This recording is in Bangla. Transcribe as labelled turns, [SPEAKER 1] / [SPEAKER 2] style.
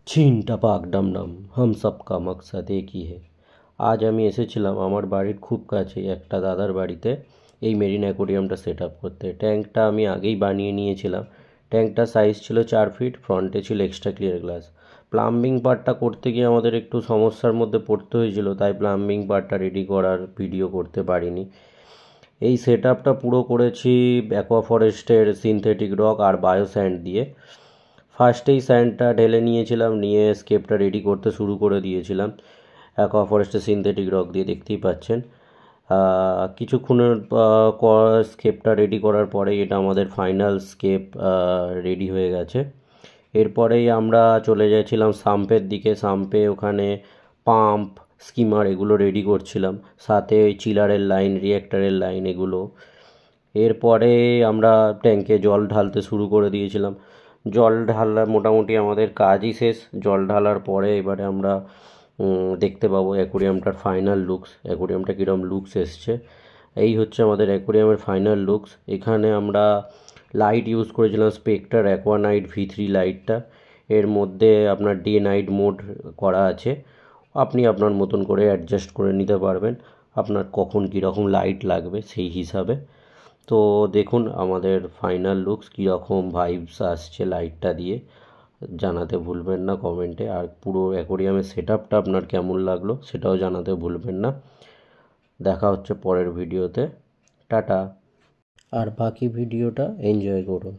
[SPEAKER 1] চীন টাপাক ডামডাম হাম সবকা মকসদ একই হে। আজ আমি এসেছিলাম আমার বাড়ির খুব কাছে একটা দাদার বাড়িতে এই মেরিন অ্যাকোরিয়ামটা সেট আপ করতে। ট্যাঙ্কটা আমি আগেই বানিয়ে নিয়েছিলাম। ট্যাঙ্কটার সাইজ ছিল 4 ফিট, ফ্রন্টে ছিল এক্সট্রা ক্লিয়ার গ্লাস। প্লাম্বিং পার্টটা করতে গিয়ে আমাদের একটু সমস্যার মধ্যে পড়তে হয়েছিল, তাই প্লাম্বিং পার্টটা রেডি করার ভিডিও করতে পারিনি। এই সেট আপটা পুরো করেছি অ্যাকোয়া ফরেস্টের সিনথেটিক রক আর বায়ো স্যান্ড দিয়ে। ফার্স্টেই স্যান্ডটা ঢেলে নিয়েছিলাম, নিয়ে স্কেপটা রেডি করতে শুরু করে দিয়েছিলাম অ্যাকোয়া ফরেস্টের সিনথেটিক রক দিয়ে, দেখতেই পাচ্ছেন। কিছুক্ষণের স্কেপটা রেডি করার পরে এটা আমাদের ফাইনাল স্কেপ রেডি হয়ে গেছে। এরপরেই আমরা চলে যাচ্ছিলাম সাম্পের দিকে। সাম্পে ওখানে পাম্প, স্কিমার এগুলো রেডি করছিলাম, সাথে ওই চিলারের লাইন, রিঅ্যাক্টারের লাইন এগুলো। এরপরে আমরা ট্যাঙ্কে জল ঢালতে শুরু করে দিয়েছিলাম। জল ঢালা মোটামুটি আমাদের কাজই শেষ। জল ঢালার পরে এবারে আমরা দেখতে পাবো অ্যাকোরিয়ামটার ফাইনাল লুকস, অ্যাকোরিয়ামটা কীরকম লুকস এসছে। এই হচ্ছে আমাদের অ্যাকোরিয়ামের ফাইনাল লুকস। এখানে আমরা লাইট ইউজ করেছিলাম স্পেক্টার অ্যাকোয়ানাইট V3 লাইটটা। এর মধ্যে আপনার ডে নাইট মোড করা আছে, আপনি আপনার মতন করে অ্যাডজাস্ট করে নিতে পারবেন আপনার কখন কীরকম লাইট লাগবে সেই হিসাবে। তো দেখুন আমাদের ফাইনাল লুকস কীরকম ভাইবস আসছে লাইটটা দিয়ে, জানাতে ভুলবেন না কমেন্টে। আর পুরো অ্যাকোরিয়ামের সেট আপটা আপনার কেমন লাগলো সেটাও জানাতে ভুলবেন না। দেখা হচ্ছে পরের ভিডিওতে। টাটা। আর বাকি ভিডিওটা এনজয় করুন।